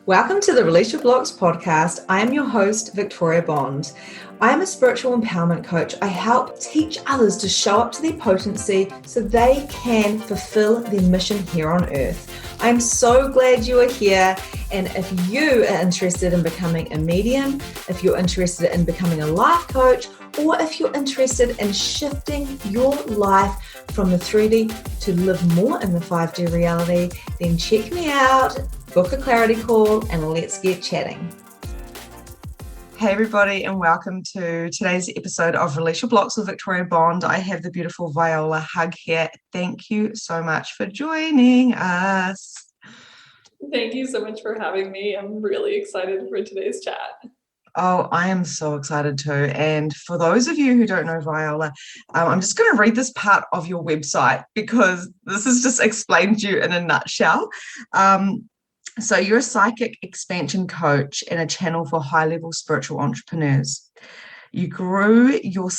Welcome to the Release Your Blocks podcast. I am your host, Victoria Bond. I am a spiritual empowerment coach. I help teach others to show up to their potency so they can fulfill their mission here on earth. I'm so glad you are here. And if you are interested in becoming a medium, if you're interested in becoming a life coach, or if you're interested in shifting your life from the 3D to live more in the 5D reality, then check me out, book a clarity call, and let's get chatting. Hey everybody, and welcome to today's episode of Release Your Blocks with Victoria Bond. I have the beautiful Viola Hug here. Thank you so much for joining us. Thank you so much for having me. I'm really excited for today's chat. Oh, I am so excited too. And for those of you who don't know Viola, I'm just going to read this part of your website because this is just explained you in a nutshell. So you're a psychic expansion coach and a channel for high-level spiritual entrepreneurs. You grew your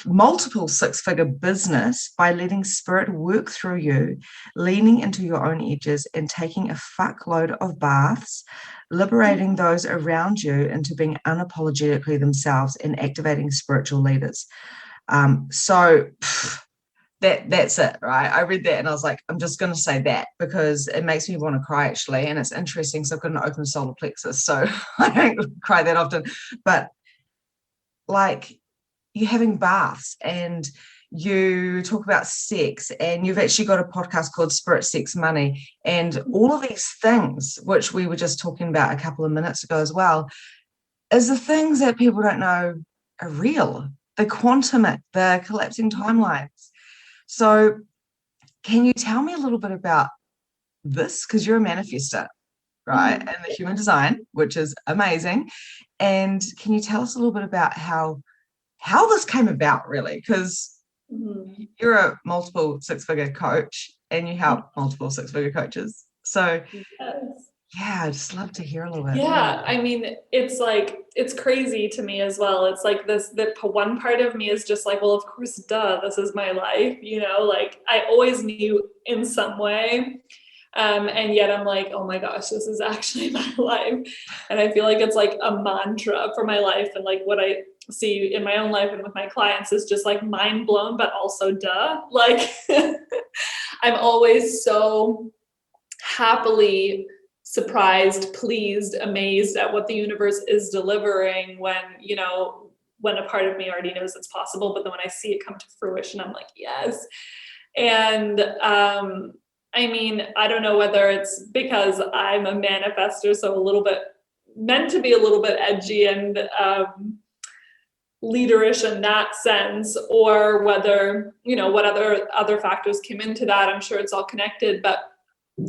multiple six-figure business by letting spirit work through you, leaning into your own edges and taking a fuckload of baths, liberating those around you into being unapologetically themselves and activating spiritual leaders. That's it, right? I read that and I was like, I'm just going to say that because it makes me want to cry actually. And it's interesting. So I've got an open solar plexus, so I don't cry that often. But like you're having baths and you talk about sex and you've actually got a podcast called Spirit, Sex, Money. And all of these things, which we were just talking about a couple of minutes ago as well, is the things that people don't know are real. The quantumic, the collapsing timelines. So can you tell me a little bit about this? Because you're a manifestor, right? And the human design, which is amazing. And can you tell us a little bit about how this came about, really? Because you're a multiple six-figure coach and you help multiple six-figure coaches. So yeah, I'd just love to hear a little bit. Yeah, I mean, it's crazy to me as well. It's like the one part of me is just like, well, of course, duh, this is my life, like I always knew in some way. And yet I'm like, oh my gosh, this is actually my life. And I feel like it's like a mantra for my life. And like what I see in my own life and with my clients is just like mind blown, but also duh. Like I'm always so happily surprised, pleased, amazed at what the universe is delivering when a part of me already knows it's possible. But then when I see it come to fruition, I'm like, yes. And I mean, I don't know whether it's because I'm a manifestor, so a little bit meant to be a little bit edgy and leaderish in that sense, or whether, what other factors came into that. I'm sure it's all connected, but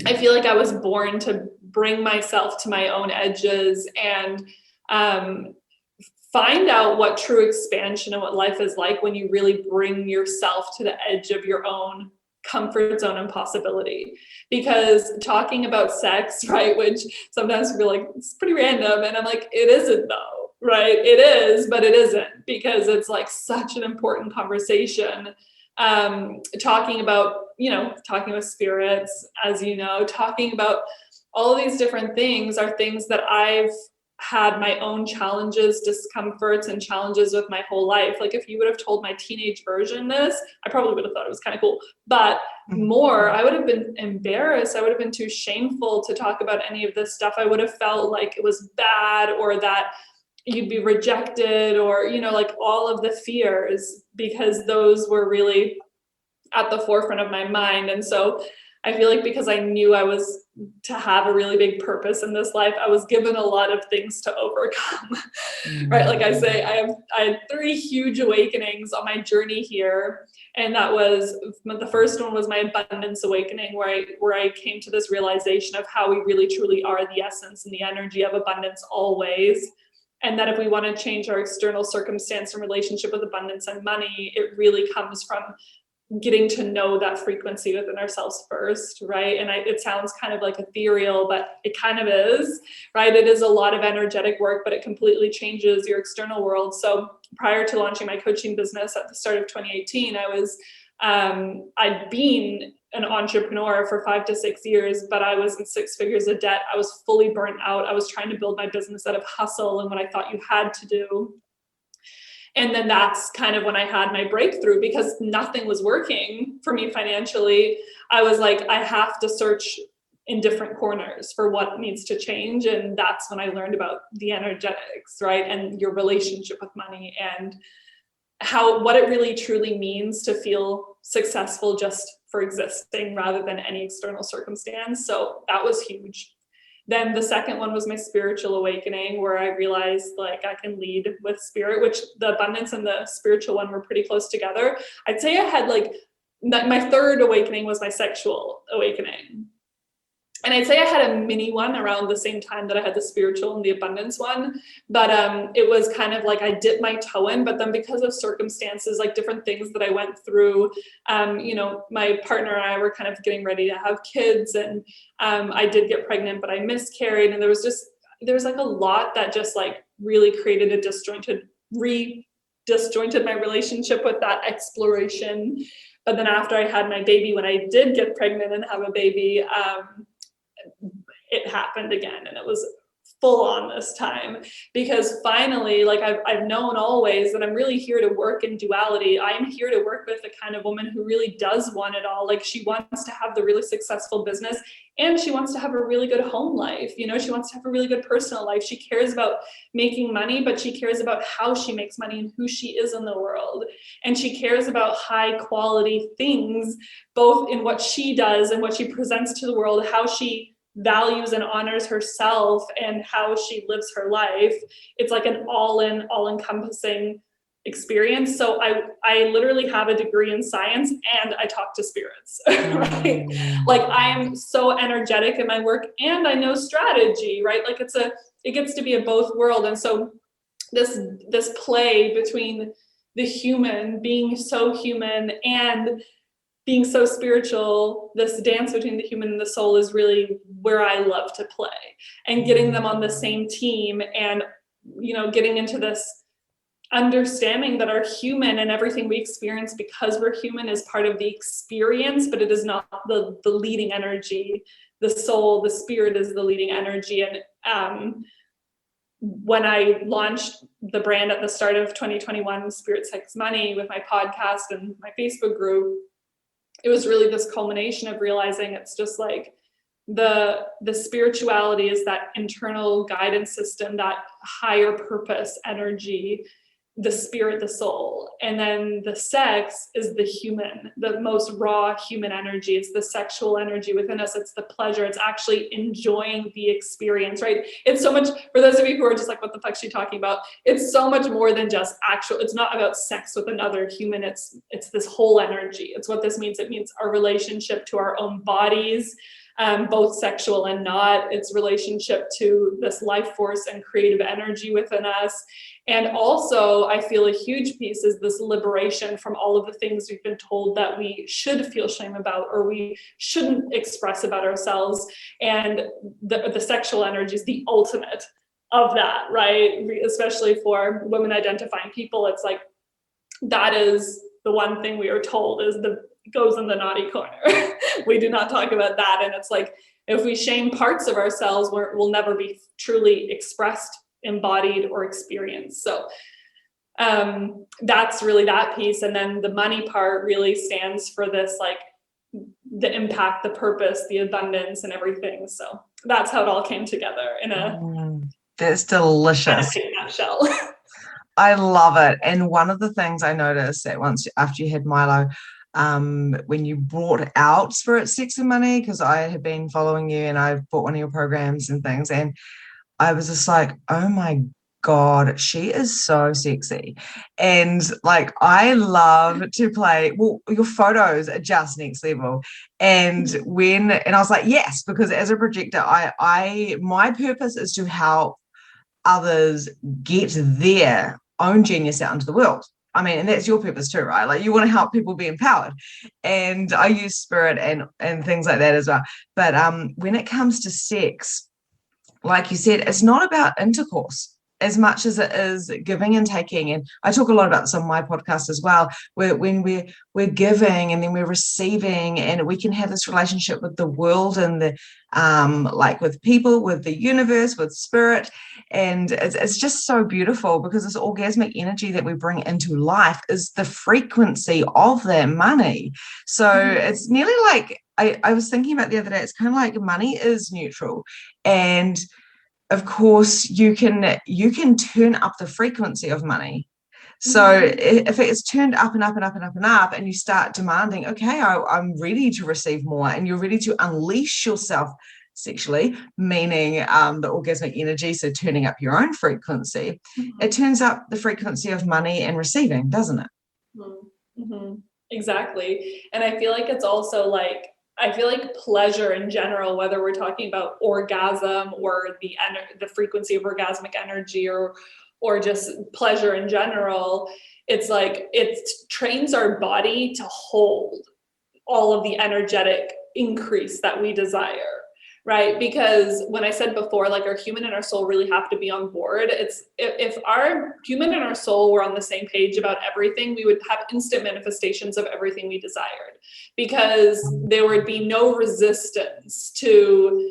I feel like I was born to bring myself to my own edges and find out what true expansion and what life is like when you really bring yourself to the edge of your own comfort zone and possibility. Because talking about sex, right, which sometimes we feel like it's pretty random, and I'm like, it isn't though, right? It is, but it isn't, because it's like such an important conversation. Talking about, talking with spirits, as talking about all of these different things are things that I've had my own challenges, discomforts, and challenges with my whole life. Like if you would have told my teenage version this, I probably would have thought it was kind of cool, but more, I would have been embarrassed. I would have been too shameful to talk about any of this stuff. I would have felt like it was bad, or that you'd be rejected, or, like all of the fears, because those were really at the forefront of my mind. And so I feel like because I knew I was to have a really big purpose in this life, I was given a lot of things to overcome, right? Like I say, I had 3 huge awakenings on my journey here. And that was, the first one was my abundance awakening, where I came to this realization of how we really truly are the essence and the energy of abundance always. And that if we want to change our external circumstance and relationship with abundance and money, it really comes from getting to know that frequency within ourselves first, right? And it sounds kind of like ethereal, but it kind of is, right? It is a lot of energetic work, but it completely changes your external world. So prior to launching my coaching business at the start of 2018, I was I'd been an entrepreneur for 5 to 6 years, but I was in 6 figures of debt. I was fully burnt out. I was trying to build my business out of hustle and what I thought you had to do. And then that's kind of when I had my breakthrough, because nothing was working for me financially. I was like, I have to search in different corners for what needs to change. And that's when I learned about the energetics, right? And your relationship with money, and what it really truly means to feel successful just for existing rather than any external circumstance. So that was huge. Then the second one was my spiritual awakening, where I realized like I can lead with spirit, which the abundance and the spiritual one were pretty close together. I'd say I had like my third awakening was my sexual awakening. And I'd say I had a mini one around the same time that I had the spiritual and the abundance one. But it was kind of like I dipped my toe in, but then because of circumstances, like different things that I went through, my partner and I were kind of getting ready to have kids, and I did get pregnant, but I miscarried. And there was like a lot that just like really created a disjointed my relationship with that exploration. But then after I had my baby, when I did get pregnant and have a baby, it happened again, and it was full on this time, because finally, like I've known always that I'm really here to work in duality. I'm here to work with the kind of woman who really does want it all. Like she wants to have the really successful business, and she wants to have a really good home life. She wants to have a really good personal life. She cares about making money, but she cares about how she makes money and who she is in the world. And she cares about high quality things, both in what she does and what she presents to the world, how she values and honors herself, and how she lives her life. It's like an all-encompassing experience. So I literally have a degree in science, and I talk to spirits, right? Like I am so energetic in my work, and I know strategy, right? Like it gets to be a both world. And so this play between the human, being so human, and being so spiritual, this dance between the human and the soul is really where I love to play, and getting them on the same team, and getting into this understanding that our human and everything we experience because we're human is part of the experience, but it is not the leading energy. The soul, the spirit is the leading energy. And when I launched the brand at the start of 2021, Spirit, Sex, Money, with my podcast and my Facebook group, it was really this culmination of realizing it's just like the spirituality is that internal guidance system, that higher purpose energy, the spirit, the soul. And then the sex is the human, the most raw human energy. It's the sexual energy within us. It's the pleasure. It's actually enjoying the experience, right? It's so much, for those of you who are just like, what the fuck is she talking about? It's so much more than just it's not about sex with another human. It's this whole energy. It's what this means. It means our relationship to our own bodies, both sexual and not. It's relationship to this life force and creative energy within us. And also, I feel a huge piece is this liberation from all of the things we've been told that we should feel shame about, or we shouldn't express about ourselves. And the sexual energy is the ultimate of that, right? Especially for women identifying people, it's like, that is the one thing we are told goes in the naughty corner. We do not talk about that. And it's like, if we shame parts of ourselves, we'll never be truly expressed, embodied, or experienced. So that's really that piece. And then the money part really stands for this, like the impact, the purpose, the abundance, and everything. So that's how it all came together in a that's delicious kind of nutshell. I love it. And one of the things I noticed that once after you had Milo, when you brought out Spirit, Sex and Money, because I had been following you and I've bought one of your programs and things, and I was just like, oh my God, she is so sexy. And like, I love to play, well, your photos are just next level. And I was like, yes, because as a projector, my purpose is to help others get their own genius out into the world. I mean, and that's your purpose too, right? Like you want to help people be empowered. And I use spirit and things like that as well. But when it comes to sex, like you said, it's not about intercourse. as much as it is giving and taking, and I talk a lot about this on my podcast as well, where when we're giving and then we're receiving, and we can have this relationship with the world and the like with people, with the universe, with spirit, and it's just so beautiful, because this orgasmic energy that we bring into life is the frequency of that money. So it's nearly like, I was thinking about the other day, it's kind of like money is neutral, and of course you can turn up the frequency of money. So if it's turned up and up and up and up and up, and you start demanding, okay, I'm ready to receive more, and you're ready to unleash yourself sexually, meaning the orgasmic energy, so turning up your own frequency, it turns up the frequency of money and receiving, doesn't it? Exactly. And I feel like it's also like, I feel like pleasure in general, whether we're talking about orgasm or the frequency of orgasmic energy, or just pleasure in general, it's like it trains our body to hold all of the energetic increase that we desire, right? Because when I said before, like our human and our soul really have to be on board. It's if our human and our soul were on the same page about everything, we would have instant manifestations of everything we desired, because there would be no resistance to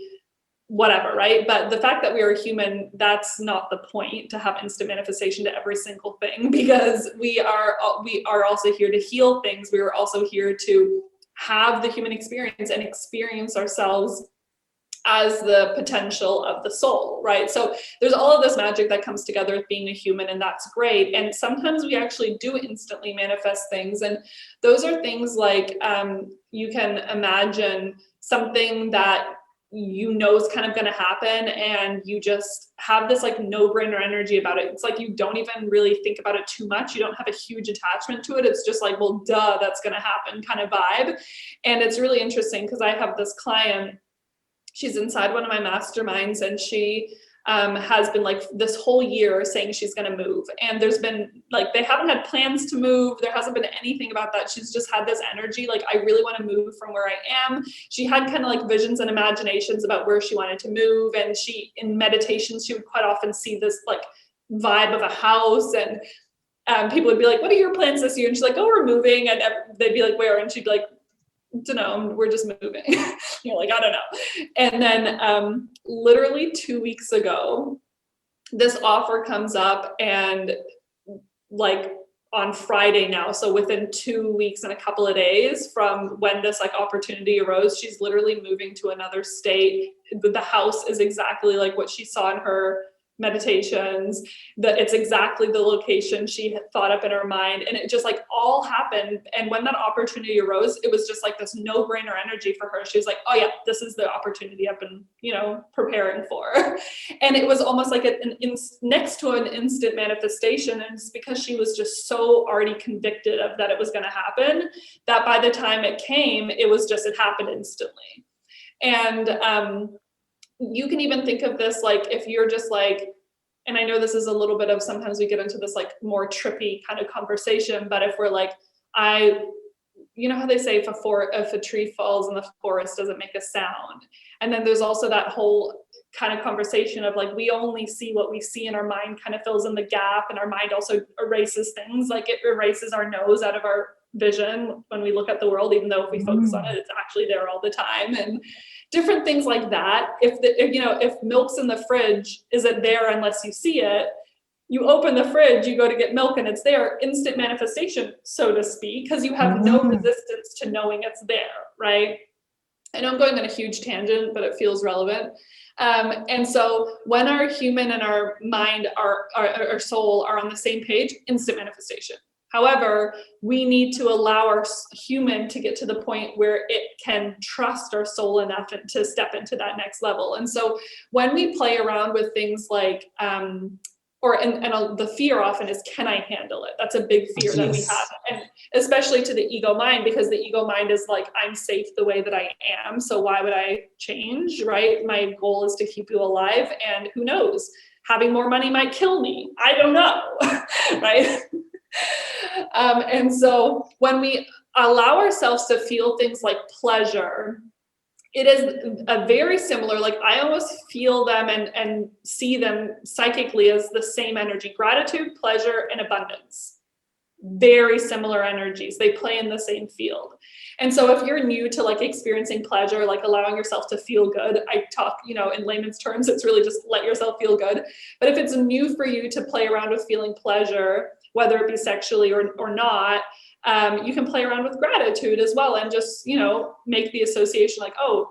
whatever, right? But the fact that we are human, that's not the point, to have instant manifestation to every single thing, because we are also here to heal things. We are also here to have the human experience and experience ourselves as the potential of the soul, right? So there's all of this magic that comes together with being a human, and that's great. And sometimes we actually do instantly manifest things, and those are things like you can imagine something that you know is kind of going to happen, and you just have this like no-brainer energy about it. It's like you don't even really think about it too much. You don't have a huge attachment to it. It's just like, well, duh, that's going to happen kind of vibe. And it's really interesting because I have this client, she's inside one of my masterminds, and she has been like this whole year saying she's going to move. And there's been like, they haven't had plans to move. There hasn't been anything about that. She's just had this energy, like, I really want to move from where I am. She had kind of like visions and imaginations about where she wanted to move. And she, in meditation, she would quite often see this like vibe of a house, and people would be like, what are your plans this year? And she's like, oh, we're moving. And they'd be like, where? And she'd be like, don't know, we're just moving. You're like, I don't know. And then literally 2 weeks ago, this offer comes up, and like on Friday now, so within 2 weeks and a couple of days from when this like opportunity arose, she's literally moving to another state. The house is exactly like what she saw in her meditations, that it's exactly the location she had thought up in her mind, and it just like all happened. And when that opportunity arose, it was just like this no-brainer energy for her. She was like, oh yeah, this is the opportunity I've been, preparing for. And it was almost like next to an instant manifestation. And it's because she was just so already convicted of that it was going to happen, that by the time it came, it happened instantly. And you can even think of this like, if you're just like, and I know this is a little bit of, sometimes we get into this like more trippy kind of conversation, but if we're like, you know how they say if a tree falls in the forest, does it make a sound? And then there's also that whole kind of conversation of like, we only see what we see, and our mind kind of fills in the gap, and our mind also erases things. Like it erases our nose out of our vision when we look at the world, even though if we focus on it, it's actually there all the time. And different things like that. If milk's in the fridge, is it there unless you see it? You open the fridge, you go to get milk, and it's there. Instant manifestation, so to speak, because you have no resistance to knowing it's there, right? I know I'm going on a huge tangent, but it feels relevant. And so when our human and our mind, our soul are on the same page, instant manifestation. However, we need to allow our human to get to the point where it can trust our soul enough to step into that next level. And so when we play around with things like, the fear often is, can I handle it? That's a big fear that we have. And especially to the ego mind, because the ego mind is like, I'm safe the way that I am. So why would I change, right? My goal is to keep you alive. And who knows, having more money might kill me. I don't know, right? And so when we allow ourselves to feel things like pleasure It is a very similar, like I almost feel them and see them psychically as the same energy: gratitude, pleasure, and abundance. Very similar energies. They play in the same field. And so if you're new to like experiencing pleasure, like allowing yourself to feel good, I talk, in layman's terms, it's really just let yourself feel good. But if it's new for you to play around with feeling pleasure, whether it be sexually or not, you can play around with gratitude as well, and just, make the association like, oh,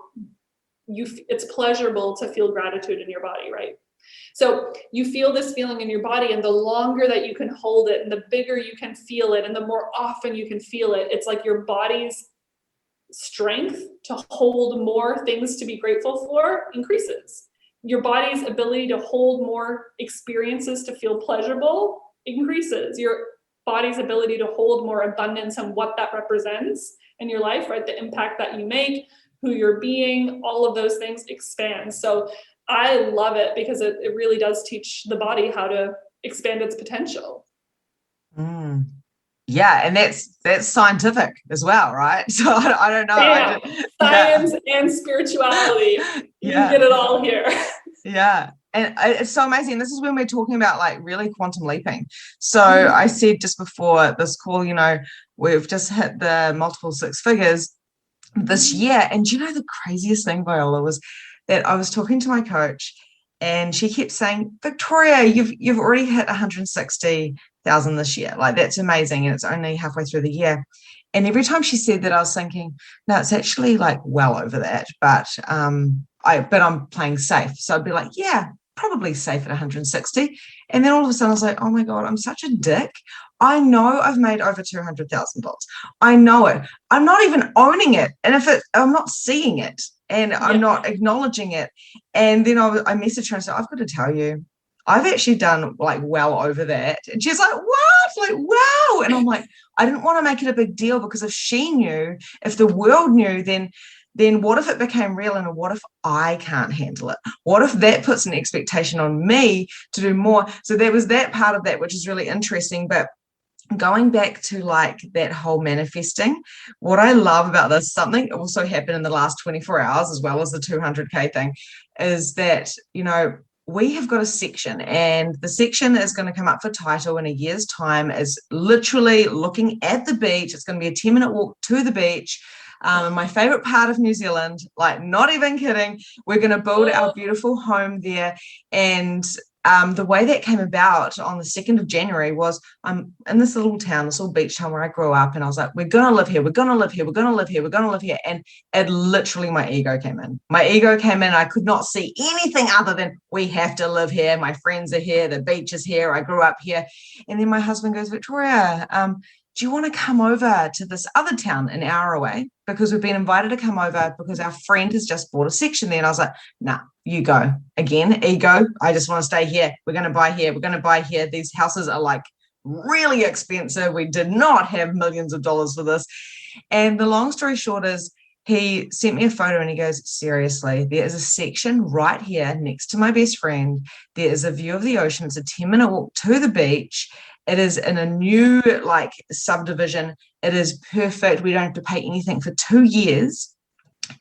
it's pleasurable to feel gratitude in your body, right? So you feel this feeling in your body, and the longer that you can hold it and the bigger you can feel it and the more often you can feel it, it's like your body's strength to hold more things to be grateful for increases. Your body's ability to hold more experiences to feel pleasurable increases. Your body's ability to hold more abundance and what that represents in your life, right? The impact that you make, who you're being, all of those things expand. So I love it because it really does teach the body how to expand its potential. Yeah, and that's scientific as well, right? So I don't know. Science and spirituality. You can get it all here. Yeah. And it's so amazing. This is when we're talking about like really quantum leaping. So I said just before this call, we've just hit the multiple six figures this year. And the craziest thing, Viola, was that I was talking to my coach and she kept saying, Victoria, you've already hit 160,000 this year. Like, that's amazing. And it's only halfway through the year. And every time she said that, I was thinking, no, it's actually like well over that. But I'm playing safe. So I'd be like, yeah, probably safe at 160. And then all of a sudden I was like, oh my God, I'm such a dick. I know I've made over $200,000. I know it. I'm not even owning it. And I'm not seeing it and I'm not acknowledging it. And then I messaged her and said, I've got to tell you, I've actually done like well over that. And she's like, what? Like, wow. And I'm like, I didn't want to make it a big deal, because if she knew, if the world knew, then what if it became real, and what if I can't handle it? What if that puts an expectation on me to do more? So there was that part of that, which is really interesting. But going back to like that whole manifesting, what I love about this, something also happened in the last 24 hours, as well as the 200K thing, is that, we have got a section, and the section is going to come up for title in a year's time, is literally looking at the beach. It's going to be a 10-minute walk to the beach. My favorite part of New Zealand, like not even kidding. We're going to build our beautiful home there. And the way that came about on the 2nd of January was I'm in this little town, this little beach town where I grew up, and I was like, we're going to live here, we're going to live here, we're going to live here, we're going to live here. And it literally, my ego came in. I could not see anything other than we have to live here. My friends are here, the beach is here, I grew up here. And then my husband goes, Victoria, do you want to come over to this other town an hour away? Because we've been invited to come over because our friend has just bought a section there. And I was like, nah, you go. Again, ego. I just want to stay here. We're going to buy here. We're going to buy here. These houses are like really expensive. We did not have millions of dollars for this. And the long story short is, he sent me a photo and he goes, seriously, there is a section right here next to my best friend. There is a view of the ocean. It's a 10-minute walk to the beach. It is in a new like subdivision. It is perfect. We don't have to pay anything for 2 years.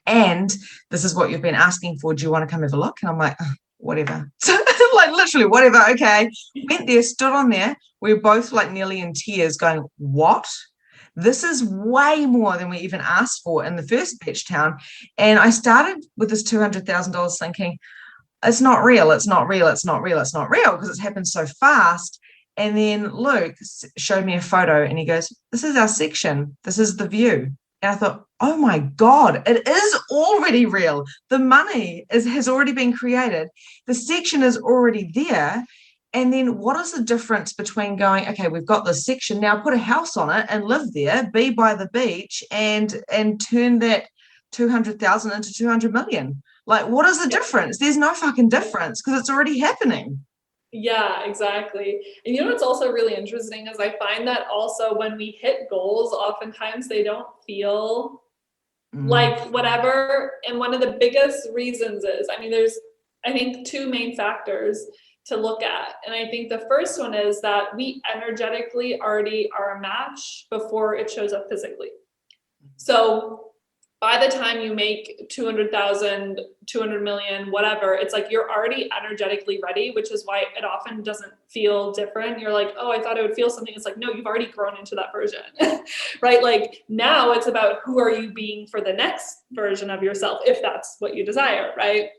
And this is what you've been asking for. Do you want to come have a look? And I'm like, whatever. So like literally whatever. Okay. Went there, stood on there. We were both like nearly in tears going, what? This is way more than we even asked for in the first beach town. And I started with this $200,000 thinking, it's not real. It's not real. It's not real. It's not real, because it's happened so fast. And then Luke showed me a photo and he goes, this is our section. This is the view. And I thought, oh my God, it is already real. The money has already been created. The section is already there. And then what is the difference between going, okay, we've got this section, now put a house on it and live there, be by the beach, and turn that 200,000 into 200 million? Like, what is the difference? There's no fucking difference, because it's already happening. Yeah, exactly. And what's also really interesting is I find that also when we hit goals, oftentimes they don't feel like whatever. And one of the biggest reasons is, there's, I think, 2 main factors to look at. And I think the first one is that we energetically already are a match before it shows up physically. So by the time you make 200,000, 200 million, whatever, it's like you're already energetically ready, which is why it often doesn't feel different. You're like, oh, I thought it would feel something. It's like, no, you've already grown into that version, right? Like now it's about who are you being for the next version of yourself, if that's what you desire, right?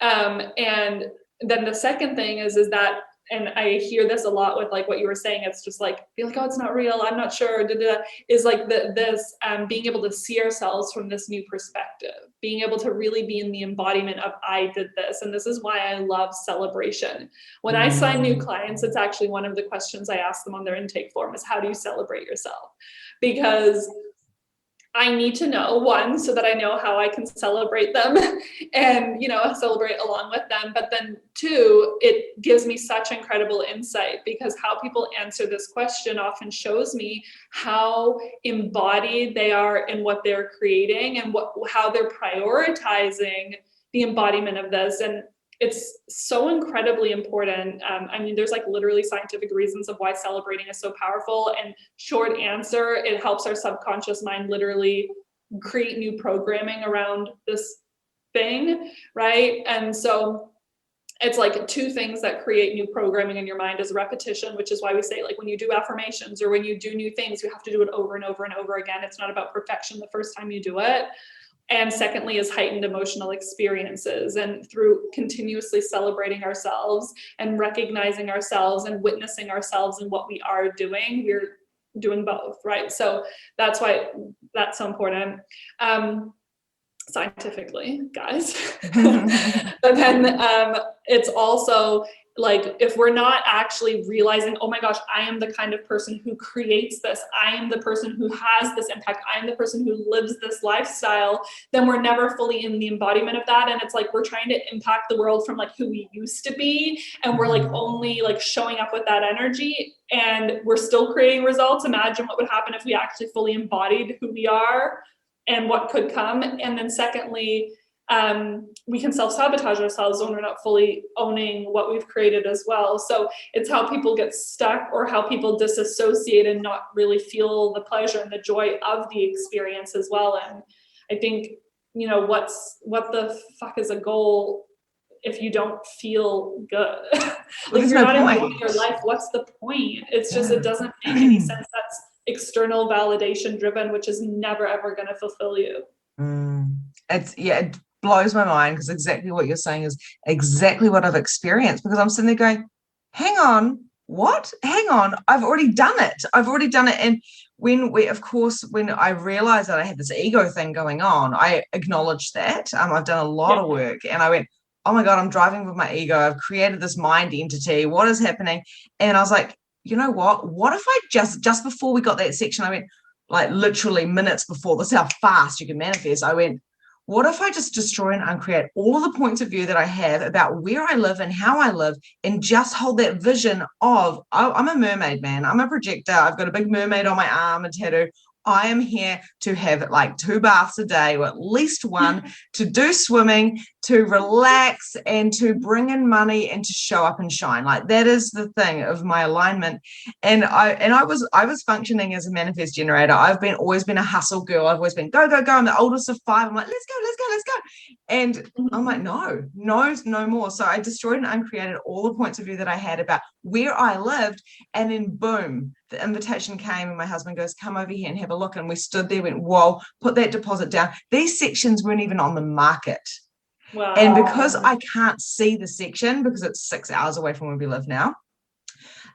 And then the second thing is that, and I hear this a lot with like what you were saying, it's just like, feel like, oh, it's not real, I'm not sure, is like this being able to see ourselves from this new perspective, being able to really be in the embodiment of I did this. And this is why I love celebration. When I sign new clients, it's actually one of the questions I ask them on their intake form is, how do you celebrate yourself? Because I need to know, one, so that I know how I can celebrate them and, celebrate along with them. But then two, it gives me such incredible insight, because how people answer this question often shows me how embodied they are in what they're creating and how they're prioritizing the embodiment of this. And it's so incredibly important. There's like literally scientific reasons of why celebrating is so powerful. And short answer, it helps our subconscious mind literally create new programming around this thing, right? And so it's like two things that create new programming in your mind is repetition, which is why we say, like, when you do affirmations or when you do new things, you have to do it over and over and over again. It's not about perfection the first time you do it. And secondly is heightened emotional experiences. And through continuously celebrating ourselves and recognizing ourselves and witnessing ourselves and what we are doing, we're doing both, right? So that's why that's so important. Scientifically, guys. But then it's also like, if we're not actually realizing, oh my gosh, I am the kind of person who creates this, I am the person who has this impact, I am the person who lives this lifestyle, then we're never fully in the embodiment of that. And it's like we're trying to impact the world from like who we used to be, and we're like only like showing up with that energy, and we're still creating results. Imagine what would happen if we actually fully embodied who we are and what could come. And then secondly, we can self-sabotage ourselves when we're not fully owning what we've created as well. So it's how people get stuck, or how people disassociate and not really feel the pleasure and the joy of the experience as well. And I think, what the fuck is a goal if you don't feel good? Like, if you're not enjoying your life, what's the point? It's just, it doesn't make any sense. That's external validation driven, which is never ever going to fulfill you. It blows my mind, because exactly what you're saying is exactly what I've experienced, because I'm sitting there going, hang on, I've already done it. And when I realized that I had this ego thing going on, I acknowledged that. I've done a lot of work, and I went, oh my God, I'm driving with my ego. I've created this mind entity. What is happening? And I was like, you know what if I just before we got that section, I went, like literally minutes before, this is how fast you can manifest. I went, what if I just destroy and uncreate all of the points of view that I have about where I live and how I live, and just hold that vision of, I'm a mermaid, man. I'm a projector. I've got a big mermaid on my arm, a tattoo. I am here to have like 2 baths a day, or at least one, to do swimming, to relax, and to bring in money, and to show up and shine. Like, that is the thing of my alignment. And I was functioning as a manifest generator. I've always been a hustle girl. I've always been go. I'm the oldest of 5. I'm like, let's go. And I'm like, no more. So I destroyed and uncreated all the points of view that I had about where I lived. And then boom, the invitation came, and my husband goes, come over here and have a look. And we stood there, went, whoa, put that deposit down. These sections weren't even on the market. Wow. And because I can't see the section, because it's 6 hours away from where we live now,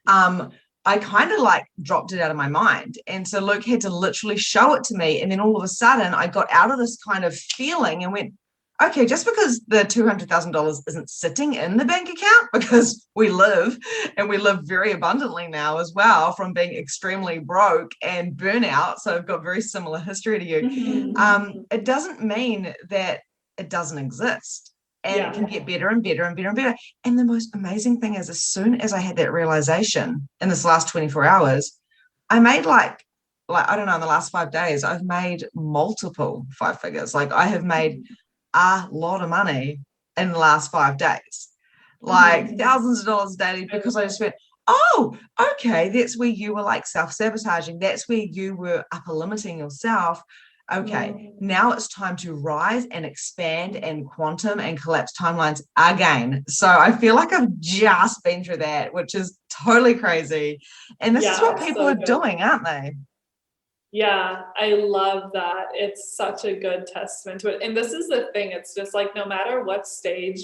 I kind of like dropped it out of my mind. And so Luke had to literally show it to me. And then all of a sudden I got out of this kind of feeling and went, okay, just because the $200,000 isn't sitting in the bank account, because we live very abundantly now as well, from being extremely broke and burnout. So I've got very similar history to you. It doesn't mean that it doesn't exist. And it can get better and better and better and better. And the most amazing thing is, as soon as I had that realization in this last 24 hours, I made like, I don't know, in the last 5 days, I've made multiple 5 figures. Like, I have made a lot of money in the last 5 days, like thousands of dollars daily, because I just went, oh, okay, that's where you were like self-sabotaging. That's where you were upper limiting yourself. Okay, now it's time to rise and expand and quantum and collapse timelines again. So I feel like I've just been through that, which is totally crazy. And this is what people are doing, aren't they? Yeah, I love that. It's such a good testament to it. And this is the thing, it's just like no matter what stage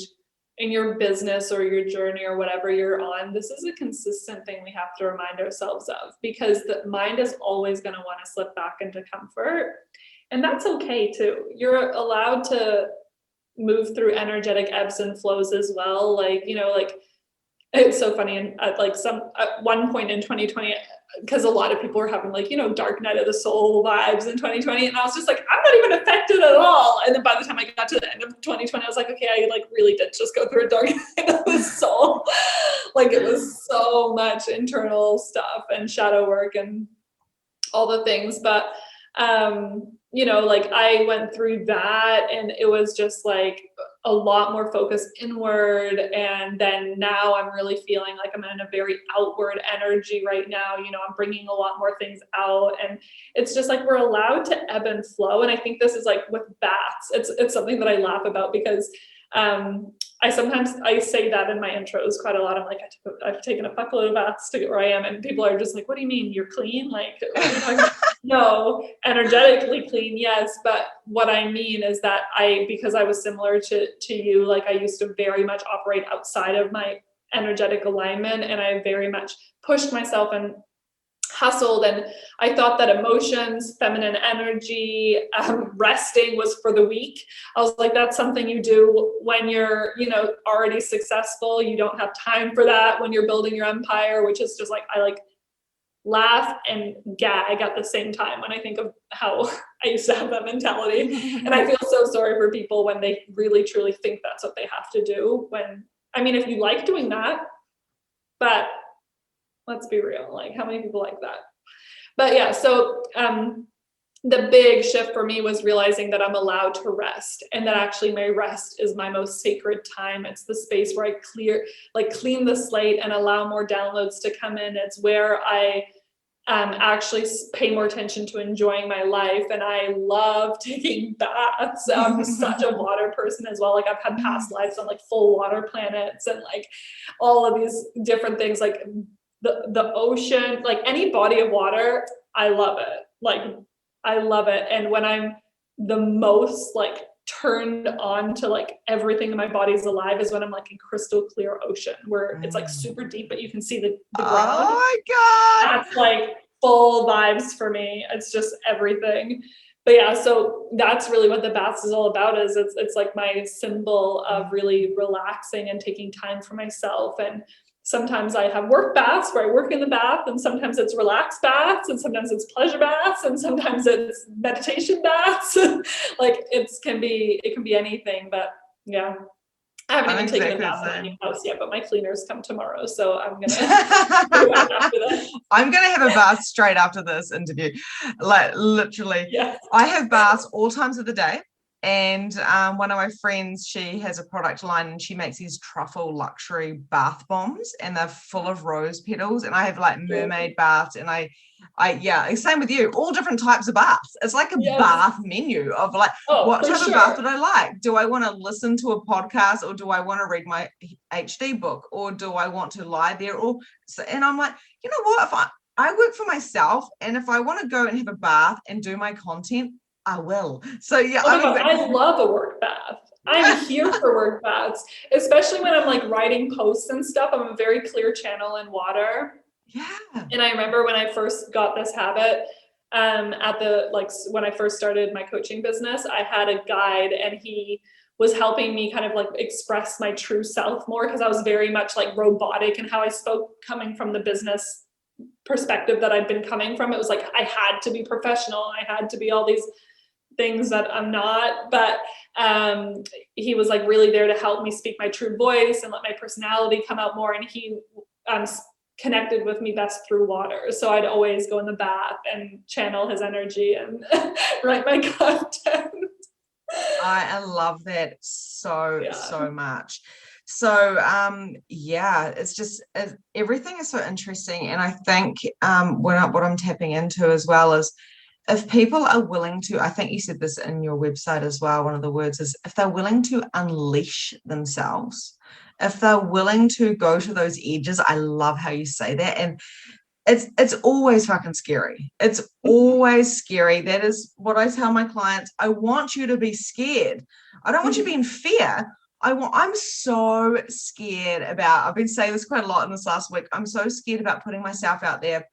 in your business or your journey or whatever you're on, this is a consistent thing we have to remind ourselves of, because the mind is always going to want to slip back into comfort. And that's okay too. You're allowed to move through energetic ebbs and flows as well. Like, you know, like it's so funny. And at one point in 2020, because a lot of people were having like, you know, dark night of the soul vibes in 2020. And I was just like, I'm not even affected at all. And then by the time I got to the end of 2020, I was like, okay, I like really did just go through a dark night of the soul. Like it was so much internal stuff and shadow work and all the things. But, you know, like I went through that and it was just like a lot more focused inward. And then now I'm really feeling like I'm in a very outward energy right now. You know, I'm bringing a lot more things out, and it's just like we're allowed to ebb and flow. And I think this is like with baths, it's something that I laugh about because I say that in my intros quite a lot. I'm like, I've taken a fuckload of baths to get where I am. And people are just like, what do you mean you're clean? Like, what are you talking about? No, energetically clean, yes. But what I mean is that because I was similar to you, like I used to very much operate outside of my energetic alignment, and I very much pushed myself and hustled, and I thought that emotions, feminine energy, resting was for the weak. I was like, that's something you do when you're, you know, already successful. You don't have time for that when you're building your empire, which is just like, I like laugh and gag at the same time when I think of how I used to have that mentality. And I feel so sorry for people when they really truly think that's what they have to do. When, I mean, if you like doing that, but let's be real, like how many people like that? But yeah, so the big shift for me was realizing that I'm allowed to rest, and that actually my rest is my most sacred time. It's the space where I clean the slate and allow more downloads to come in. It's where I actually pay more attention to enjoying my life. And I love taking baths. I'm such a water person as well. Like I've had past lives on like full water planets and like all of these different things, like the ocean, like any body of water, I love it. Like I love it. And when I'm the most like turned on to like everything in my body is alive is when I'm like in crystal clear ocean where it's like super deep, but you can see the ground. Oh my God. That's like full vibes for me. It's just everything. But yeah, so that's really what the baths is all about. Is it's like my symbol of really relaxing and taking time for myself. And sometimes I have work baths where I work in the bath, and sometimes it's relaxed baths, and sometimes it's pleasure baths, and sometimes it's meditation baths. Like it can be anything. But yeah, I haven't even taken a bath in my house yet, but my cleaners come tomorrow, so I'm gonna do that after that. I'm gonna have a bath straight after this interview. Like literally, yeah. I have baths all times of the day. And one of my friends, she has a product line and she makes these truffle luxury bath bombs, and they're full of rose petals. And I have like mermaid baths, and I yeah, same with you, all different types of baths. It's like a bath menu of like, what type of bath would I like? Do I want to listen to a podcast, or do I want to read my HD book, or do I want to lie there? And I'm like, you know what? If I work for myself, and if I want to go and have a bath and do my content, I will. So yeah, I love a work bath. I'm here for work baths, especially when I'm like writing posts and stuff. I'm a very clear channel in water. Yeah. And I remember when I first got this habit, when I first started my coaching business, I had a guide, and he was helping me kind of like express my true self more, because I was very much like robotic in how I spoke, coming from the business perspective that I'd been coming from. It was like I had to be professional. I had to be all these things that I'm not, but he was like really there to help me speak my true voice and let my personality come out more. And he connected with me best through water. So I'd always go in the bath and channel his energy and write my content. I love that so much. So it's just everything is so interesting. And I think what I'm tapping into as well is if people are willing to, I think you said this in your website as well, one of the words is if they're willing to unleash themselves, if they're willing to go to those edges. I love how you say that. And it's always fucking scary. It's always scary. That is what I tell my clients. I want you to be scared. I don't want you to be in fear. I'm so scared about, I've been saying this quite a lot in this last week. I'm so scared about putting myself out there.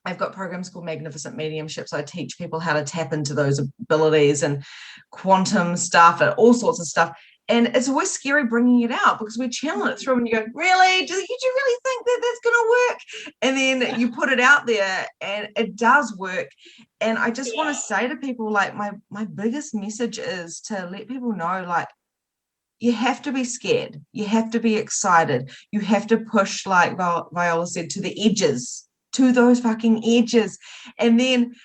I've got programs called Magnificent Mediumship. So I teach people how to tap into those abilities and quantum stuff and all sorts of stuff. And it's always scary bringing it out because we channel it through and you go, really? Did you really think that that's going to work? And then you put it out there and it does work. And I just want to say to people, like, my biggest message is to let people know, like, you have to be scared. You have to be excited. You have to push, like Viola said, to the edges, to those fucking edges. And then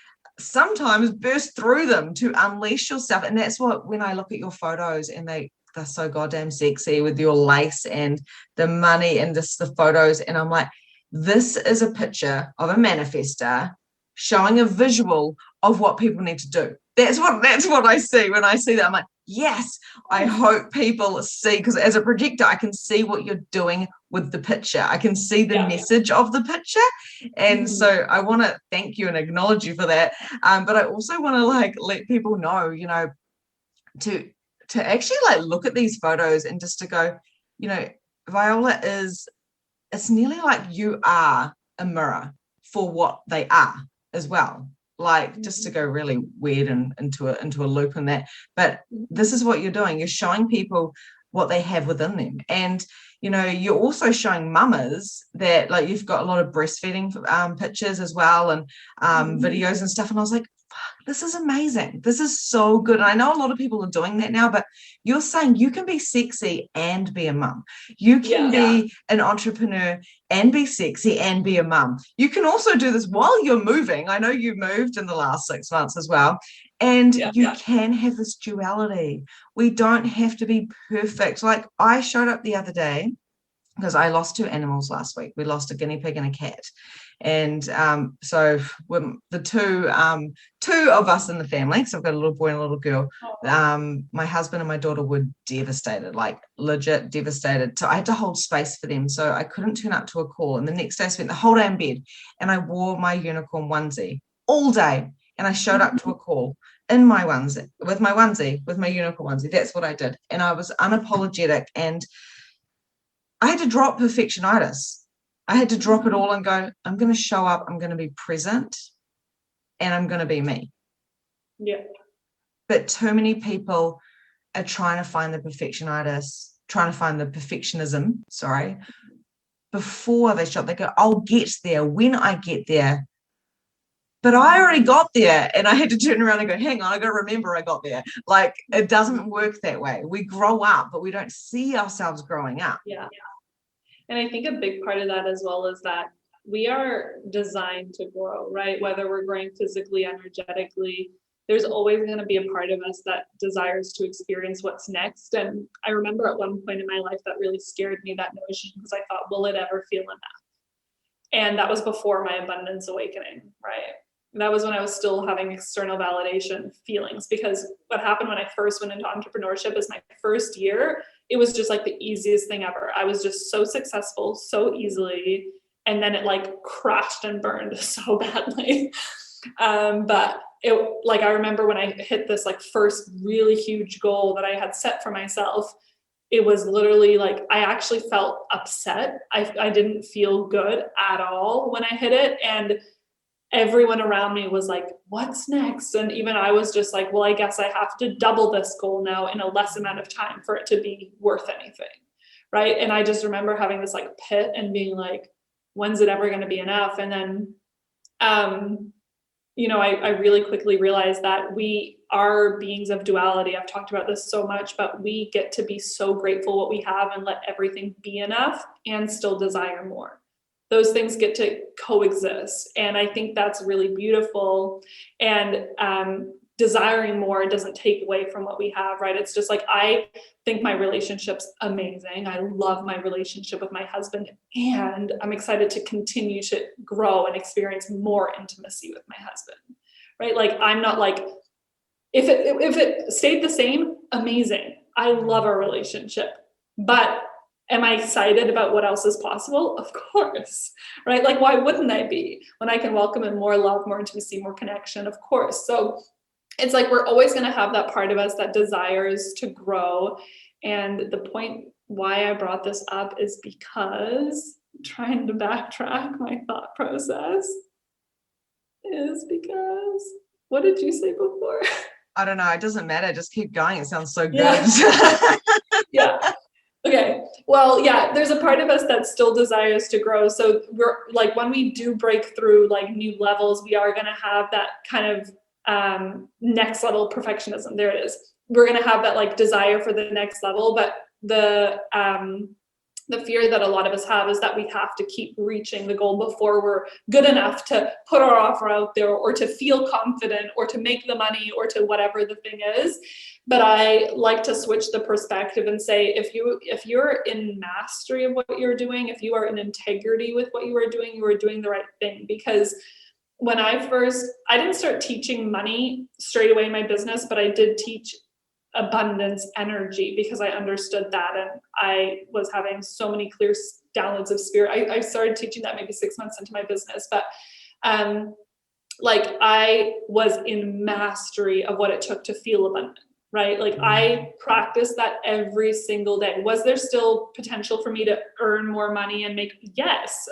sometimes burst through them to unleash yourself. And that's what, when I look at your photos and they're so goddamn sexy with your lace and the money and just the photos. And I'm like, this is a picture of a manifestor showing a visual of what people need to do. That's what I see when I see that. I'm like, yes, I hope people see, because as a projector, I can see what you're doing with the picture. I can see the message of the picture. And so I want to thank you and acknowledge you for that. But I also want to, like, let people know, you know, to actually, like, look at these photos and just to go, you know, Viola it's nearly like you are a mirror for what they are as well. Like, just to go really weird and into a loop in that. But this is what you're doing. You're showing people what they have within them. And, you know, you're also showing mamas that, like, you've got a lot of breastfeeding pictures as well, and videos and stuff. And I was like, fuck, this is amazing. This is so good. And I know a lot of people are doing that now, but you're saying you can be sexy and be a mum. You can be an entrepreneur and be sexy and be a mum. You can also do this while you're moving. I know you moved in the last 6 months as well. And you can have this duality. We don't have to be perfect. Like, I showed up the other day because I lost 2 animals last week. We lost a guinea pig and a cat. And so when the two of us in the family, so I've got a little boy and a little girl, my husband and my daughter were devastated, like legit devastated. So I had to hold space for them. So I couldn't turn up to a call. And the next day I spent the whole day in bed and I wore my unicorn onesie all day. And I showed up to a call in my onesie, with my unicorn onesie. That's what I did. And I was unapologetic. And I had to drop perfectionitis. I had to drop it all and go, I'm going to show up, I'm going to be present, and I'm going to be me. Yeah. But too many people are trying to find the perfectionism, before they show up. They go, I'll get there when I get there. But I already got there, and I had to turn around and go, hang on, I got to remember I got there. Like, it doesn't work that way. We grow up, but we don't see ourselves growing up. Yeah. And I think a big part of that as well is that we are designed to grow, right? Whether we're growing physically, energetically, there's always going to be a part of us that desires to experience what's next. And I remember at one point in my life that really scared me, that notion, because I thought, will it ever feel enough? And that was before my abundance awakening, right? That was when I was still having external validation feelings, because what happened when I first went into entrepreneurship is my first year, it was just like the easiest thing ever. I was just so successful so easily. And then it like crashed and burned so badly. But it, like, I remember when I hit this like first really huge goal that I had set for myself, it was literally like, I actually felt upset. I didn't feel good at all when I hit it. And everyone around me was like, what's next? And even I was just like, well, I guess I have to double this goal now in a less amount of time for it to be worth anything. Right. And I just remember having this like pit and being like, when's it ever going to be enough? And then, you know, I really quickly realized that we are beings of duality. I've talked about this so much, but we get to be so grateful what we have and let everything be enough and still desire more. Those things get to coexist. And I think that's really beautiful. And desiring more doesn't take away from what we have, right? It's just like, I think my relationship's amazing. I love my relationship with my husband, and I'm excited to continue to grow and experience more intimacy with my husband, right? Like, I'm not like, if it stayed the same, amazing. I love our relationship, but am I excited about what else is possible? Of course, right? Like, why wouldn't I be when I can welcome in more love, more intimacy, more connection? Of course. So it's like, we're always going to have that part of us that desires to grow. And the point why I brought this up is because, trying to backtrack my thought process, is because, what did you say before? I don't know. It doesn't matter. Just keep going. It sounds so good. Yeah. Yeah. Okay. Well, yeah, there's a part of us that still desires to grow. So we're like, when we do break through like new levels, we are going to have that kind of next level perfectionism. There it is. We're going to have that like desire for the next level, but the fear that a lot of us have is that we have to keep reaching the goal before we're good enough to put our offer out there, or to feel confident, or to make the money, or to whatever the thing is. But I like to switch the perspective and say, if you're in mastery of what you're doing, if you are in integrity with what you are doing the right thing. Because when I didn't start teaching money straight away in my business, but I did teach abundance energy, because I understood that, and I was having so many clear downloads of spirit. I started teaching that maybe 6 months into my business, but like, I was in mastery of what it took to feel abundant, right? Like, I practiced that every single day. Was there still potential for me to earn more money and make? Yes,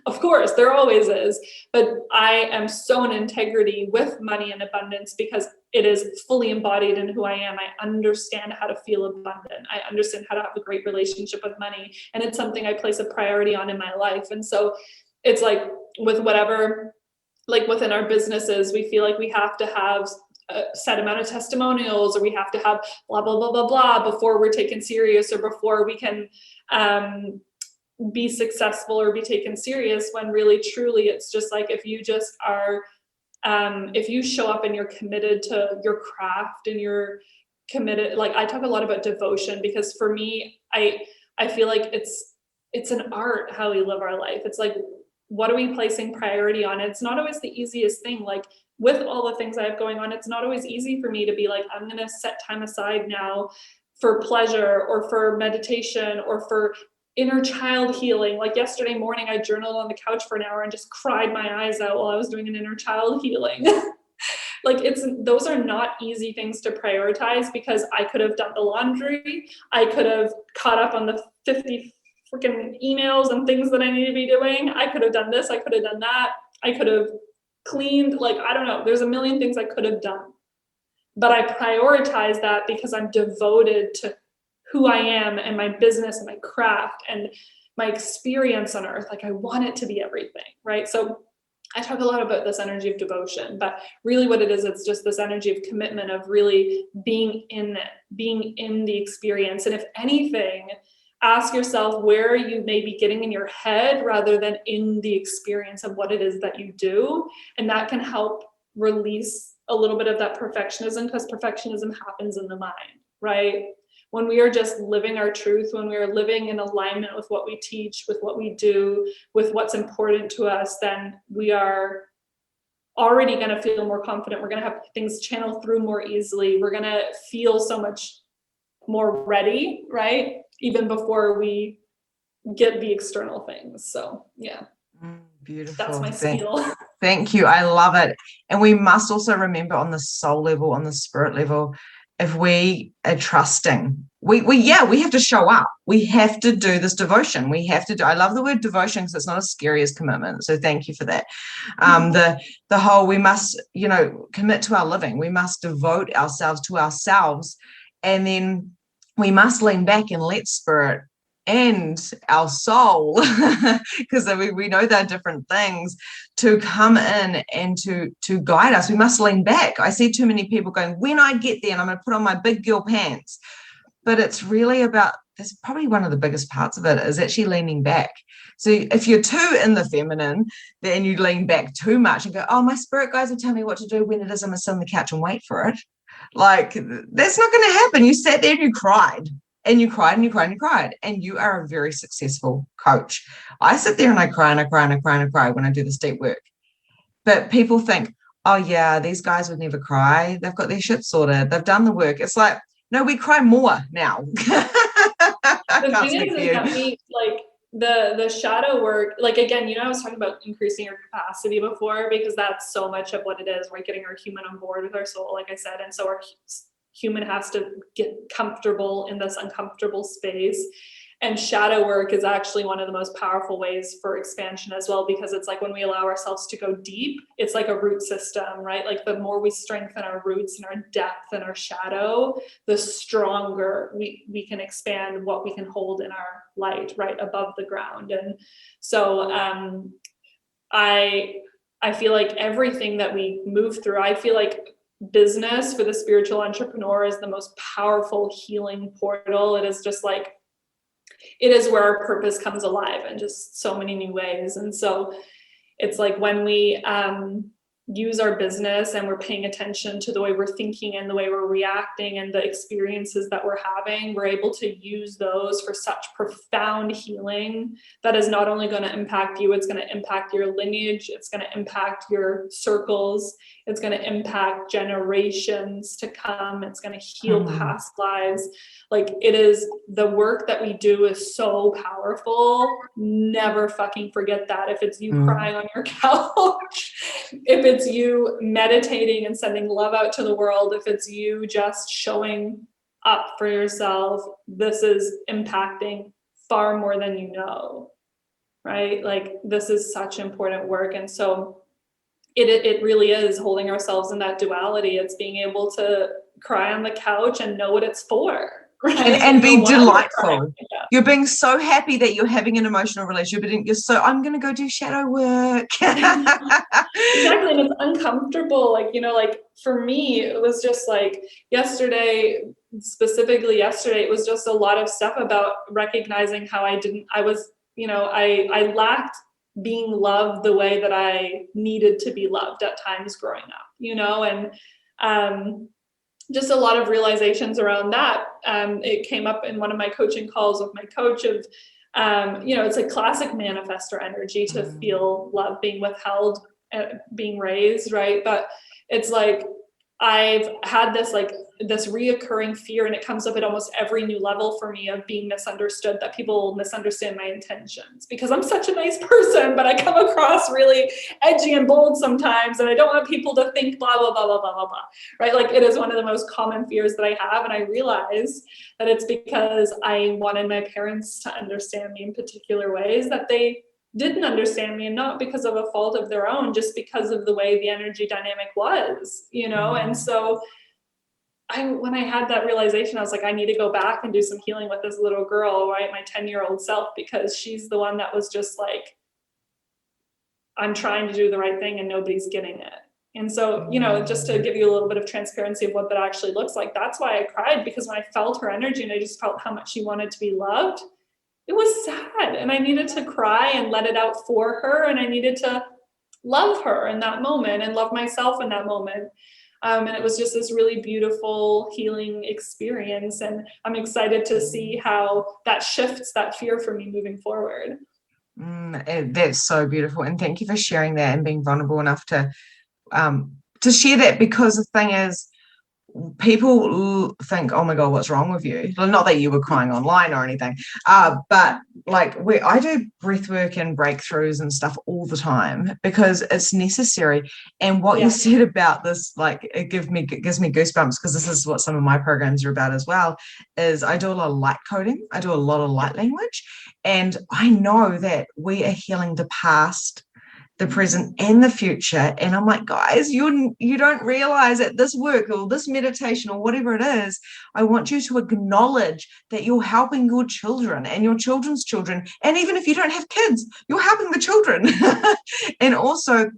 of course, there always is. But I am so in integrity with money and abundance because it is fully embodied in who I am. I understand how to feel abundant. I understand how to have a great relationship with money. And it's something I place a priority on in my life. And so it's like, with whatever, like within our businesses, we feel like we have to have a set amount of testimonials, or we have to have blah, blah, blah, blah, blah before we're taken serious, or before we can be successful or be taken serious, when really, truly, it's just like, if you just are, if you show up and you're committed to your craft, and you're committed, like, I talk a lot about devotion, because for me, I feel like it's an art how we live our life. It's like, what are we placing priority on? It's not always the easiest thing. Like, with all the things I have going on, it's not always easy for me to be like, I'm going to set time aside now for pleasure, or for meditation, or for inner child healing. Like, yesterday morning, I journaled on the couch for an hour and just cried my eyes out while I was doing an inner child healing. Like, those are not easy things to prioritize, because I could have done the laundry. I could have caught up on the 50 freaking emails and things that I need to be doing. I could have done this. I could have done that. I could have cleaned. Like, I don't know. There's a million things I could have done. But I prioritize that because I'm devoted to who I am, and my business, and my craft, and my experience on earth. Like, I want it to be everything, right? So I talk a lot about this energy of devotion, but really what it is, it's just this energy of commitment, of really being in it, being in the experience. And if anything, ask yourself where you may be getting in your head rather than in the experience of what it is that you do. And that can help release a little bit of that perfectionism, because perfectionism happens in the mind, right? When we are just living our truth, when we are living in alignment with what we teach, with what we do, with what's important to us, then we are already going to feel more confident. We're going to have things channel through more easily. We're going to feel so much more ready, right? Even before we get the external things. So yeah. Beautiful. That's my spiel. Thank you. I love it. And we must also remember, on the soul level, on the spirit level, if we are trusting, we have to show up. We have to do this devotion. We have to do. I love the word devotion, because it's not as scary as commitment. So thank you for that. The whole, we must, commit to our living. We must devote ourselves to ourselves, and then we must lean back and let spirit and our soul, because we know they're different things, to come in and to guide us. We must lean back. I see too many people going, when I get there, and I'm going to put on my big girl pants. But it's really about, that's probably one of the biggest parts of it, is actually leaning back. So if you're too in the feminine, then you lean back too much and go, oh, my spirit guides will tell me what to do when it is I'm going to sit on the couch and wait for it. Like, that's not going to happen. You sat there and you cried. And you cried and you cried and you cried, and you are a very successful coach. I sit there and I cry and I cry and I cry and I cry when I do this deep work. But people think, oh yeah, these guys would never cry. They've got their shit sorted. They've done the work. It's like, no, we cry more now. I The can't thing speak for is you. that we like the shadow work, like again, I was talking about increasing your capacity before, because that's so much of what it is, right? Getting our human on board with our soul, like I said. And so our human has to get comfortable in this uncomfortable space. And shadow work is actually one of the most powerful ways for expansion as well, because it's like when we allow ourselves to go deep, it's like a root system, right? Like the more we strengthen our roots and our depth and our shadow, the stronger we can expand what we can hold in our light, right above the ground. And so I feel like everything that we move through, I feel like business for the spiritual entrepreneur is the most powerful healing portal. It is just like, it is where our purpose comes alive in just so many new ways. And so it's like when we use our business and we're paying attention to the way we're thinking and the way we're reacting and the experiences that we're having, we're able to use those for such profound healing that is not only going to impact you, it's going to impact your lineage, it's going to impact your circles, it's going to impact generations to come, it's going to heal past lives. Like, it is, the work that we do is so powerful. Never fucking forget that. If it's you crying on your couch, if it's you meditating and sending love out to the world, if it's you just showing up for yourself, this is impacting far more than you know, right? Like, this is such important work. And so it really is holding ourselves in that duality. It's being able to cry on the couch and know what it's for. Right? And be delightful. You're being so happy that you're having an emotional relationship, but you're so, I'm going to go do shadow work. Exactly. And it's uncomfortable. Like, like for me, it was just like specifically yesterday, it was just a lot of stuff about recognizing how I lacked being loved the way that I needed to be loved at times growing up, and just a lot of realizations around that. It came up in one of my coaching calls with my coach of, it's a classic manifestor energy to feel love being withheld, being raised, right? But it's like, I've had this reoccurring fear, and it comes up at almost every new level for me, of being misunderstood, that people misunderstand my intentions because I'm such a nice person, but I come across really edgy and bold sometimes, and I don't want people to think blah, blah, blah, blah, blah, blah, blah, right? Like, it is one of the most common fears that I have. And I realize that it's because I wanted my parents to understand me in particular ways that they didn't understand me, and not because of a fault of their own, just because of the way the energy dynamic was, And so when I had that realization, I was like, I need to go back and do some healing with this little girl, right? My 10-year-old self, because she's the one that was just like, I'm trying to do the right thing and nobody's getting it. And so, just to give you a little bit of transparency of what that actually looks like, that's why I cried, because when I felt her energy and I just felt how much she wanted to be loved, it was sad, and I needed to cry and let it out for her, and I needed to love her in that moment and love myself in that moment. And it was just this really beautiful healing experience, and I'm excited to see how that shifts that fear for me moving forward. That's so beautiful, and thank you for sharing that and being vulnerable enough to share that, because the thing is, people think, oh my God, what's wrong with you? Well, not that you were crying online or anything, but like I do breath work and breakthroughs and stuff all the time because it's necessary. And what you said about this, like, it gives me goosebumps, because this is what some of my programs are about as well, is I do a lot of light coding. I do a lot of light language. And I know that we are healing the past, the present, and the future. And I'm like, guys, you don't realize that this work or this meditation or whatever it is, I want you to acknowledge that you're helping your children and your children's children. And even if you don't have kids, you're helping the children. And also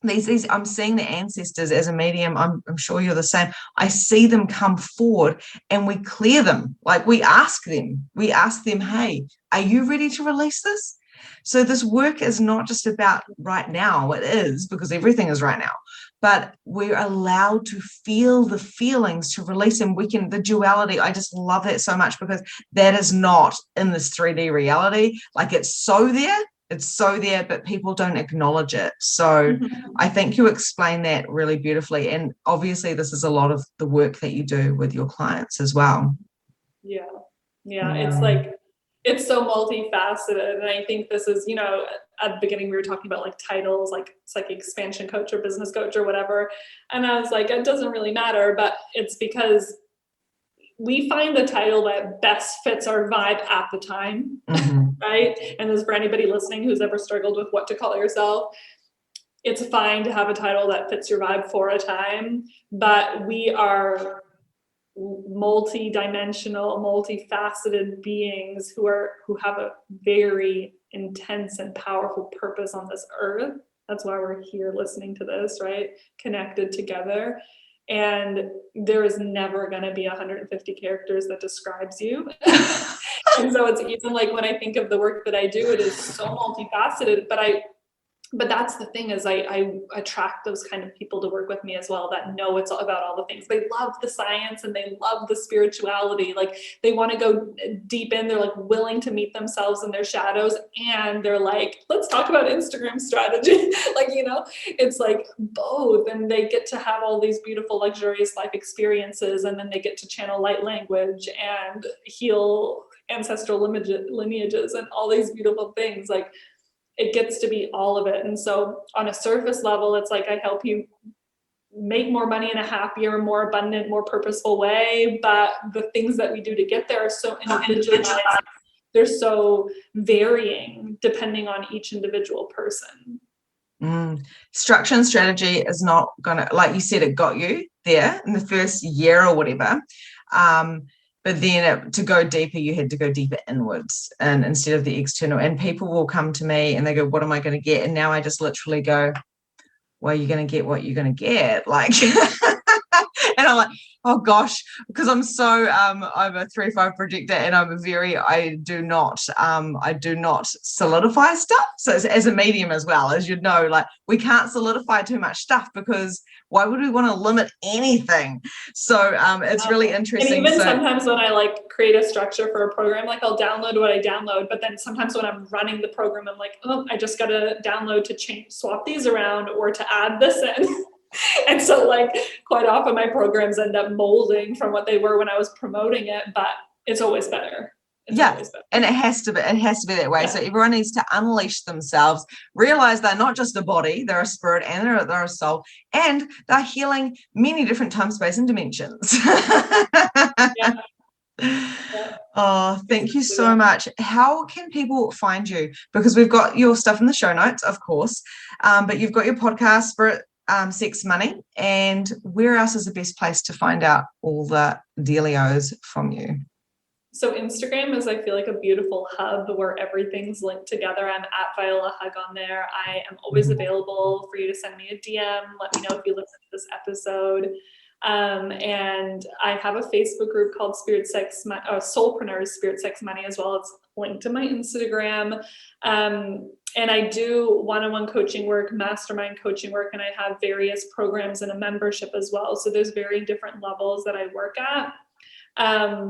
these I'm seeing the ancestors as a medium. I'm sure you're the same. I see them come forward and we clear them. Like, we ask them, hey, are you ready to release this? So this work is not just about right now. It is, because everything is right now, but we're allowed to feel the feelings, to release them. The duality, I just love that so much, because that is not in this 3D reality. Like, it's so there, it's so there, but people don't acknowledge it. So I think you explain that really beautifully. And obviously this is a lot of the work that you do with your clients as well. Yeah. It's like, it's so multifaceted. And I think this is, you know, at the beginning we were talking about like titles, like psychic expansion coach or business coach or whatever. And I was like, it doesn't really matter, but it's because we find the title that best fits our vibe at the time, right? And this is for anybody listening who's ever struggled with what to call yourself. It's fine to have a title that fits your vibe for a time, but we are multi-dimensional, multifaceted beings who have a very intense and powerful purpose on this earth. That's why we're here listening to this, right? Connected together. And there is never going to be 150 characters that describes you. And so it's even like when I think of the work that I do, it is so multifaceted, but that's the thing is I attract those kind of people to work with me as well that know it's all about all the things. They love the science and they love the spirituality. Like they want to go deep in, they're like willing to meet themselves in their shadows. And they're like, let's talk about Instagram strategy. Like, you know, it's like both. And they get to have all these beautiful, luxurious life experiences. And then they get to channel light language and heal ancestral lineages and all these beautiful things. Like, it gets to be all of it. And so on a surface level, it's like I help you make more money in a happier, more abundant, more purposeful way. But the things that we do to get there are so individualized. They're so varying depending on each individual person. Structure and strategy is not gonna, like you said, it got you there in the first year or whatever. But then to go deeper, you had to go deeper inwards and instead of the external. And people will come to me and they go, what am I going to get? And now I just literally go, well, you're going to get what you're going to get. Like, and I'm like, oh gosh, because I'm so, I'm a 3-5 projector and I do not solidify stuff. So as a medium as well, as you know, like we can't solidify too much stuff because why would we want to limit anything? So it's really interesting. And even sometimes when I like create a structure for a program, like I'll download what I download, but then sometimes when I'm running the program, I'm like, oh, I just got to download to swap these around or to add this in. And so like quite often my programs end up molding from what they were when I was promoting it, but it's always better. And it has to be that way. So everyone needs to unleash themselves, realize they're not just a body, they're a spirit and they're a soul, and they're healing many different time, space, and dimensions. Oh, thank you so much. How can people find you? Because we've got your stuff in the show notes, of course, but you've got your podcast, Spirit, Sex, Money, and where else is the best place to find out all the dealios from you? So Instagram is, I feel like, a beautiful hub where everything's linked together. I'm at Viola Hug on there. I am always available for you to send me a DM. Let me know if you listen to this episode. And I have a Facebook group called Soulpreneurs Spirit, Sex, Money as well. It's linked to my Instagram. And I do one-on-one coaching work, mastermind coaching work, and I have various programs and a membership as well. So there's very different levels that I work at. I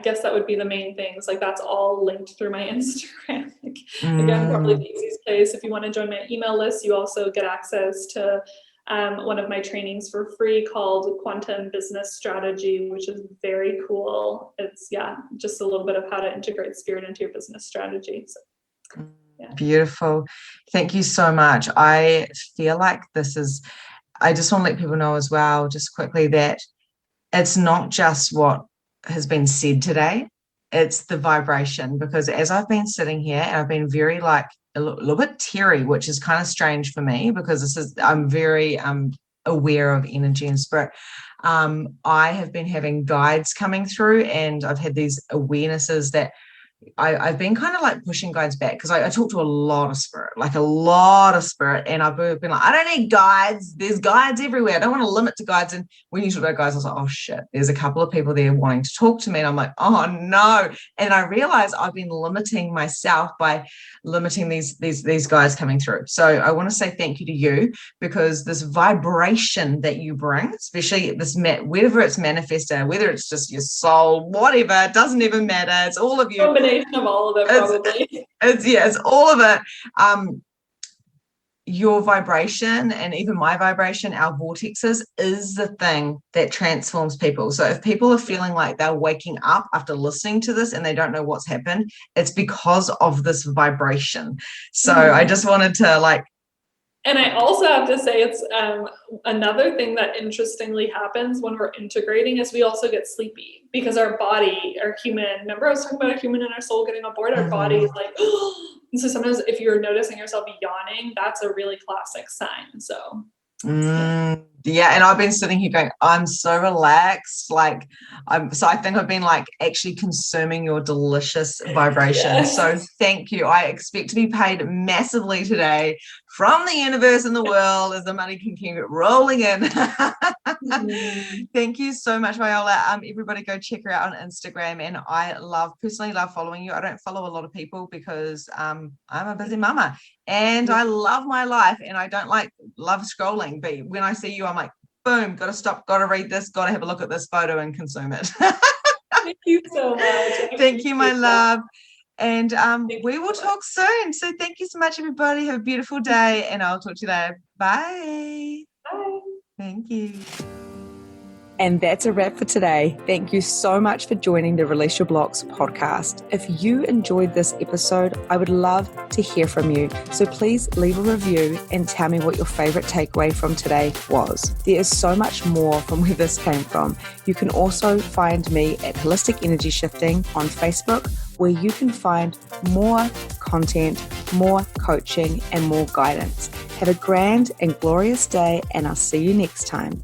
guess that would be the main things. Like that's all linked through my Instagram. Again, probably the easiest place. If you want to join my email list, you also get access to one of my trainings for free called Quantum Business Strategy, which is very cool. It's just a little bit of how to integrate spirit into your business strategy. So, Beautiful. Thank you so much. I feel like I just want to let people know as well, just quickly, that it's not just what has been said today, it's the vibration, because as I've been sitting here and I've been very like a little bit teary, which is kind of strange for me because I'm very aware of energy and spirit. I have been having guides coming through and I've had these awarenesses that I've been kind of like pushing guides back because I talk to a lot of spirit, and I've been like, I don't need guides. There's guides everywhere. I don't want to limit to guides. And when you talk about guides, I was like, oh shit, there's a couple of people there wanting to talk to me. And I'm like, oh no. And I realized I've been limiting myself by limiting these guides coming through. So I want to say thank you to you, because this vibration that you bring, especially this, whether it's manifestor, whether it's just your soul, whatever, it doesn't even matter. It's all of you. combination of all of it, probably. It's all of it. Your vibration and even my vibration, our vortexes, is the thing that transforms people. So if people are feeling like they're waking up after listening to this and they don't know what's happened, it's because of this vibration. So I just wanted to and I also have to say, it's another thing that interestingly happens when we're integrating is we also get sleepy because our body, our human, remember I was talking about our human and our soul getting on board, our body is like, and so sometimes if you're noticing yourself yawning, that's a really classic sign. So yeah, and I've been sitting here going, I'm so relaxed. So I think I've been actually consuming your delicious vibration. Yes. So thank you. I expect to be paid massively today from the universe and the world as the money can keep rolling in. Thank you so much, Viola. Everybody go check her out on Instagram. And I personally love following you. I don't follow a lot of people because I'm a busy mama and I love my life and I don't love scrolling. But when I see you, I'm like, boom, got to stop, got to read this, got to have a look at this photo and consume it. Thank you so much. Thank you, my love. And we will talk soon. So thank you so much, everybody. Have a beautiful day and I'll talk to you later. Bye. Bye. Thank you. And that's a wrap for today. Thank you so much for joining the Release Your Blocks podcast. If you enjoyed this episode, I would love to hear from you. So please leave a review and tell me what your favorite takeaway from today was. There is so much more from where this came from. You can also find me at Holistic Energy Shifting on Facebook, where you can find more content, more coaching, and more guidance. Have a grand and glorious day, and I'll see you next time.